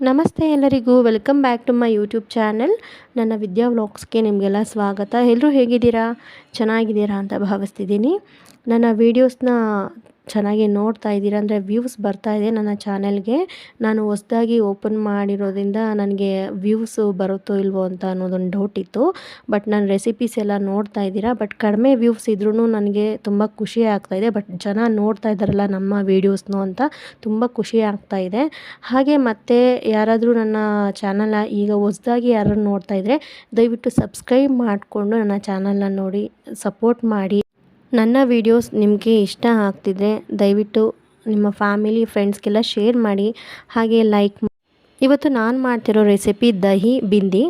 ನಮಸ್ತೆ ಎಲ್ಲರಿಗೂ welcome back to my YouTube channel. ನನ್ನ ವಿದ್ಯಾ ವ್ಲಾಗ್ಸ್ಗೆ ನಿಮಗೆಲ್ಲ ಸ್ವಾಗತ. ಎಲ್ಲರೂ ಹೇಗಿದ್ದೀರಾ? ಚೆನ್ನಾಗಿದ್ದೀರಾ ಅಂತ ಭಾವಿಸ್ತಿದ್ದೀನಿ. ನನ್ನ ವೀಡಿಯೋಸ್ನ ಚೆನ್ನಾಗಿ ನೋಡ್ತಾ ಇದ್ದೀರಾ ಅಂದರೆ ವ್ಯೂಸ್ ಬರ್ತಾ ಇದೆ ನನ್ನ ಚಾನೆಲ್ಗೆ. ನಾನು ಹೊಸದಾಗಿ ಓಪನ್ ಮಾಡಿರೋದ್ರಿಂದ ನನಗೆ ವ್ಯೂಸು ಬರುತ್ತೋ ಇಲ್ವೋ ಅಂತ ಅನ್ನೋದೊಂದು ಡೌಟ್ ಇತ್ತು. ಬಟ್ ನಾನು ರೆಸಿಪೀಸ್ ಎಲ್ಲ ನೋಡ್ತಾ ಇದ್ದೀರಾ. ಬಟ್ ಕಡಿಮೆ ವ್ಯೂಸ್ ಇದ್ರೂ ನನಗೆ ತುಂಬ ಖುಷಿ ಆಗ್ತಾಯಿದೆ. ಬಟ್ ಜನ ನೋಡ್ತಾ ಇದ್ದಾರಲ್ಲ ನಮ್ಮ ವೀಡಿಯೋಸ್ನು ಅಂತ ತುಂಬ ಖುಷಿ ಆಗ್ತಾಯಿದೆ. ಹಾಗೆ ಮತ್ತು ಯಾರಾದರೂ ನನ್ನ ಚಾನಲ್ನ ಈಗ ಹೊಸದಾಗಿ ಯಾರು ನೋಡ್ತಾ ಇದ್ದರೆ ದಯವಿಟ್ಟು ಸಬ್ಸ್ಕ್ರೈಬ್ ಮಾಡಿಕೊಂಡು ನನ್ನ ಚಾನಲ್ನ ನೋಡಿ ಸಪೋರ್ಟ್ ಮಾಡಿ. ನನ್ನ ವೀಡಿಯೋಸ್ ನಿಮಗೆ ಇಷ್ಟ ಆಗ್ತಿದ್ರೆ ದಯವಿಟ್ಟು ನಿಮ್ಮ ಫ್ಯಾಮಿಲಿ ಫ್ರೆಂಡ್ಸ್ಗೆಲ್ಲ ಶೇರ್ ಮಾಡಿ, ಹಾಗೆ ಲೈಕ್ ಇವತ್ತು ನಾನು ಮಾಡ್ತಿರೋ ರೆಸಿಪಿ ದಹಿ ಬಿಂದಿ.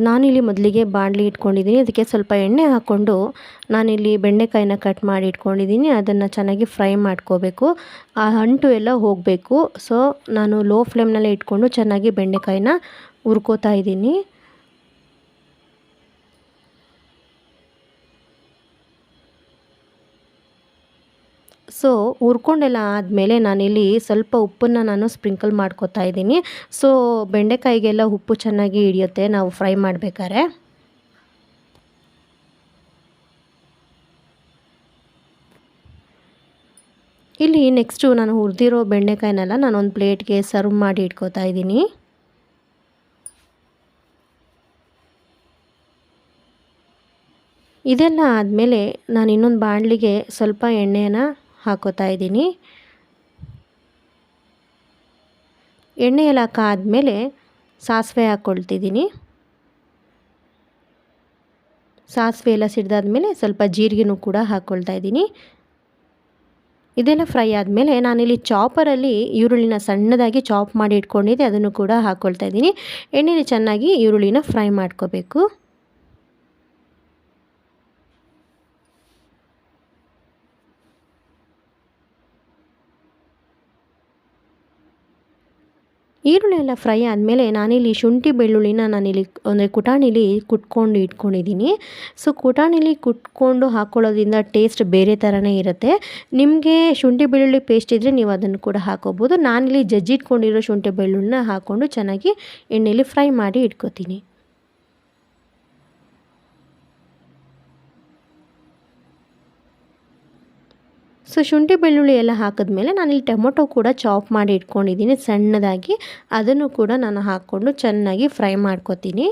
ನಾನಿಲ್ಲಿ ಮೊದಲಿಗೆ ಬಾಣಲಿ ಇಟ್ಕೊಂಡಿದ್ದೀನಿ. ಅದಕ್ಕೆ ಸ್ವಲ್ಪ ಎಣ್ಣೆ ಹಾಕ್ಕೊಂಡು ನಾನಿಲ್ಲಿ ಬೆಂಡೆಕಾಯಿನ ಕಟ್ ಮಾಡಿ ಇಟ್ಕೊಂಡಿದ್ದೀನಿ. ಅದನ್ನು ಚೆನ್ನಾಗಿ ಫ್ರೈ ಮಾಡ್ಕೋಬೇಕು. ಆ ಅಂಟು ಎಲ್ಲ ಹೋಗಬೇಕು. ಸೊ ನಾನು ಲೋ ಫ್ಲೇಮ್ನಲ್ಲೇ ಇಟ್ಕೊಂಡು ಚೆನ್ನಾಗಿ ಬೆಂಡೆಕಾಯಿನ ಹುರ್ಕೋತಾ ಇದ್ದೀನಿ. ಸೊ ಹುರ್ಕೊಂಡೆಲ್ಲ ಆದಮೇಲೆ ನಾನಿಲ್ಲಿ ಸ್ವಲ್ಪ ಉಪ್ಪನ್ನು ನಾನು ಸ್ಪ್ರಿಂಕಲ್ ಮಾಡ್ಕೊತಾ ಇದ್ದೀನಿ. ಸೊ ಬೆಂಡೆಕಾಯಿಗೆಲ್ಲ ಉಪ್ಪು ಚೆನ್ನಾಗಿ ಹಿಡಿಯುತ್ತೆ ನಾವು ಫ್ರೈ ಮಾಡಬೇಕಾದ್ರೆ. ಇಲ್ಲಿ ನೆಕ್ಸ್ಟು ನಾನು ಹುರಿದಿರೋ ಬೆಂಡೆಕಾಯಿನೆಲ್ಲ ನಾನೊಂದು ಪ್ಲೇಟ್ಗೆ ಸರ್ವ್ ಮಾಡಿ ಇಟ್ಕೋತಾ ಇದ್ದೀನಿ. ಇದೆಲ್ಲ ಆದಮೇಲೆ ನಾನು ಇನ್ನೊಂದು ಬಾಣಲಿಗೆ ಸ್ವಲ್ಪ ಎಣ್ಣೆನ ಹಾಕೋತಾ ಇದ್ದೀನಿ. ಎಣ್ಣೆ ಎಲ್ಲ ಹಾಕಾದ್ಮೇಲೆ ಸಾಸಿವೆ ಹಾಕ್ಕೊಳ್ತಿದ್ದೀನಿ. ಸಾಸಿವೆ ಎಲ್ಲ ಸಿಡ್ದಾದ್ಮೇಲೆ ಸ್ವಲ್ಪ ಜೀರಿಗೆನೂ ಕೂಡ ಹಾಕ್ಕೊಳ್ತಾ ಇದ್ದೀನಿ. ಇದೆಲ್ಲ ಫ್ರೈ ಆದಮೇಲೆ ನಾನಿಲ್ಲಿ ಚಾಪರಲ್ಲಿ ಈರುಳ್ಳಿನ ಸಣ್ಣದಾಗಿ ಚಾಪ್ ಮಾಡಿ ಇಟ್ಕೊಂಡಿದ್ದೆ, ಅದನ್ನು ಕೂಡ ಹಾಕ್ಕೊಳ್ತಾ ಇದ್ದೀನಿ. ಎಣ್ಣೆಲಿ ಚೆನ್ನಾಗಿ ಈರುಳ್ಳಿನ ಫ್ರೈ ಮಾಡ್ಕೋಬೇಕು. ಈರುಳ್ಳಿ ಎಲ್ಲ ಫ್ರೈ ಆದಮೇಲೆ ನಾನಿಲ್ಲಿ ಶುಂಠಿ ಬೆಳ್ಳುಳ್ಳಿನ ನಾನಿಲ್ಲಿ ಅಂದರೆ ಕುಟಾಣಿಲಿ ಕುಟ್ಕೊಂಡು ಇಟ್ಕೊಂಡಿದ್ದೀನಿ. ಸೊ ಕುಟಾಣಿಲಿ ಕುಟ್ಕೊಂಡು ಹಾಕ್ಕೊಳ್ಳೋದ್ರಿಂದ ಟೇಸ್ಟ್ ಬೇರೆ ಥರನೇ ಇರುತ್ತೆ. ನಿಮಗೆ ಶುಂಠಿ ಬೆಳ್ಳುಳ್ಳಿ ಪೇಸ್ಟ್ ಇದ್ದರೆ ನೀವು ಅದನ್ನು ಕೂಡ ಹಾಕೋಬೋದು. ನಾನಿಲ್ಲಿ ಜಜ್ಜಿಟ್ಕೊಂಡಿರೋ ಶುಂಠಿ ಬೆಳ್ಳುಳ್ಳಿನ ಹಾಕ್ಕೊಂಡು ಚೆನ್ನಾಗಿ ಎಣ್ಣೆಯಲ್ಲಿ ಫ್ರೈ ಮಾಡಿ ಇಟ್ಕೋತೀನಿ. ಸೊ ಶುಂಠಿ ಬೆಳ್ಳುಳ್ಳಿ ಎಲ್ಲ ಹಾಕಿದ್ಮೇಲೆ ನಾನಿಲ್ಲಿ ಟೊಮೊಟೊ ಕೂಡ ಚಾಪ್ ಮಾಡಿ ಇಟ್ಕೊಂಡಿದ್ದೀನಿ ಸಣ್ಣದಾಗಿ. ಅದನ್ನು ಕೂಡ ನಾನು ಹಾಕ್ಕೊಂಡು ಚೆನ್ನಾಗಿ ಫ್ರೈ ಮಾಡ್ಕೊತೀನಿ.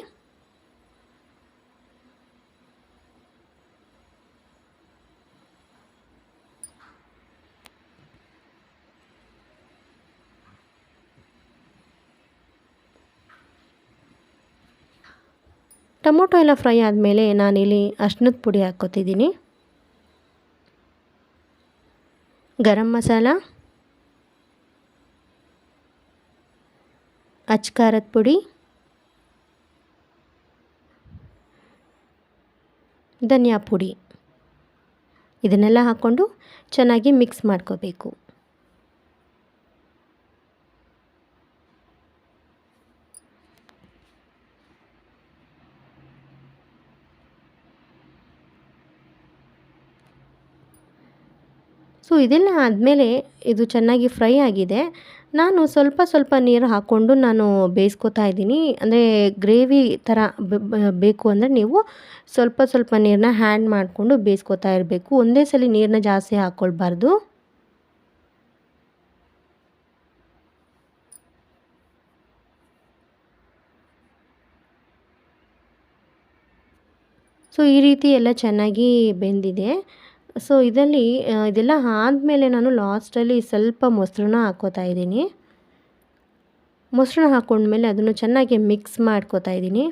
ಟೊಮೊಟೊ ಎಲ್ಲ ಫ್ರೈ ಆದಮೇಲೆ ನಾನಿಲ್ಲಿ ಅರಿಶಿನದ ಪುಡಿ ಹಾಕ್ಕೊತಿದ್ದೀನಿ, ಗರಂ ಮಸಾಲ, ಅಚ್ಕಾರದ ಪುಡಿ, ಧನಿಯಾ ಪುಡಿ, ಇದನ್ನೆಲ್ಲ ಹಾಕ್ಕೊಂಡು ಚೆನ್ನಾಗಿ ಮಿಕ್ಸ್ ಮಾಡ್ಕೋಬೇಕು. ಸೊ ಇದೆಲ್ಲ ಆದಮೇಲೆ ಇದು ಚೆನ್ನಾಗಿ ಫ್ರೈ ಆಗಿದೆ. ನಾನು ಸ್ವಲ್ಪ ಸ್ವಲ್ಪ ನೀರು ಹಾಕ್ಕೊಂಡು ನಾನು ಬೇಯಿಸ್ಕೊತಾ ಇದ್ದೀನಿ. ಅಂದರೆ ಗ್ರೇವಿ ಥರ ಬೇಕು ಅಂದರೆ ನೀವು ಸ್ವಲ್ಪ ಸ್ವಲ್ಪ ನೀರನ್ನ ಆ್ಯಡ್ ಮಾಡಿಕೊಂಡು ಬೇಯಿಸ್ಕೊತಾ ಇರಬೇಕು. ಒಂದೇ ಸಲ ನೀರನ್ನ ಜಾಸ್ತಿ ಹಾಕ್ಕೊಳ್ಬಾರ್ದು. ಸೊ ಈ ರೀತಿ ಎಲ್ಲ ಚೆನ್ನಾಗಿ ಬೆಂದಿದೆ. ಸೊ ಇದೆಲ್ಲ ಆದಮೇಲೆ ನಾನು ಲಾಸ್ಟಲ್ಲಿ ಸ್ವಲ್ಪ ಮೊಸರನ್ನ ಹಾಕ್ಕೋತಾ ಇದ್ದೀನಿ. ಮೊಸರನ್ನ ಹಾಕ್ಕೊಂಡ್ಮೇಲೆ ಅದನ್ನು ಚೆನ್ನಾಗಿ ಮಿಕ್ಸ್ ಮಾಡ್ಕೋತಾ ಇದ್ದೀನಿ.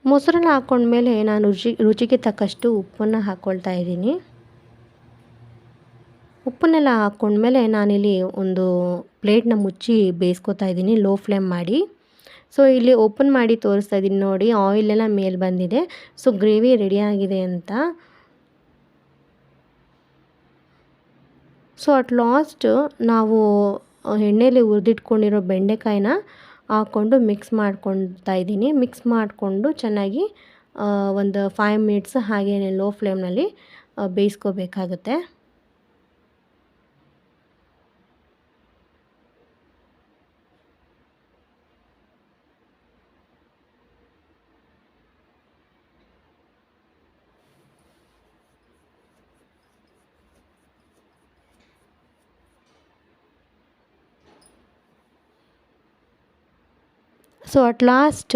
ಮೊಸರನ್ನ ಹಾಕ್ಕೊಂಡ್ಮೇಲೆ ನಾನು ರುಚಿಗೆ ತಕ್ಕಷ್ಟು ಉಪ್ಪನ್ನು ಹಾಕ್ಕೊಳ್ತಾ ಇದ್ದೀನಿ. ಉಪ್ಪನ್ನೆಲ್ಲ ಹಾಕ್ಕೊಂಡ್ಮೇಲೆ ನಾನಿಲ್ಲಿ ಒಂದು ಪ್ಲೇಟ್ನ ಮುಚ್ಚಿ ಬೇಯಿಸ್ಕೊತಾ ಇದ್ದೀನಿ ಲೋ ಫ್ಲೇಮ್ ಮಾಡಿ. ಸೊ ಇಲ್ಲಿ ಓಪನ್ ಮಾಡಿ ತೋರಿಸ್ತಾ ಇದ್ದೀನಿ ನೋಡಿ, ಆಯಿಲೆಲ್ಲ ಮೇಲೆ ಬಂದಿದೆ. ಸೊ ಗ್ರೇವಿ ರೆಡಿಯಾಗಿದೆ ಅಂತ. ಸೊ ಅಟ್ ಲಾಸ್ಟ್ ನಾವು ಎಣ್ಣೆಯಲ್ಲಿ ಹುರಿದಿಟ್ಕೊಂಡಿರೋ ಬೆಂಡೆಕಾಯಿನ ಹಾಕ್ಕೊಂಡು ಮಿಕ್ಸ್ ಮಾಡ್ಕೊಳ್ತಾ ಇದ್ದೀನಿ. ಮಿಕ್ಸ್ ಮಾಡಿಕೊಂಡು ಚೆನ್ನಾಗಿ ಒಂದು 5 ಮಿನಿಟ್ಸ್ ಹಾಗೇ ಲೋ ಫ್ಲೇಮ್ನಲ್ಲಿ ಬೇಯಿಸ್ಕೋಬೇಕಾಗುತ್ತೆ. ಸೊ ಅಟ್ ಲಾಸ್ಟ್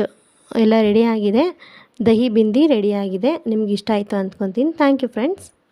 ಎಲ್ಲ ರೆಡಿಯಾಗಿದೆ. ದಹಿ ಬಿಂದಿ ರೆಡಿಯಾಗಿದೆ. ನಿಮ್ಗೆ ಇಷ್ಟ ಆಯಿತು ಅಂದ್ಕೊತೀನಿ. Thank you friends.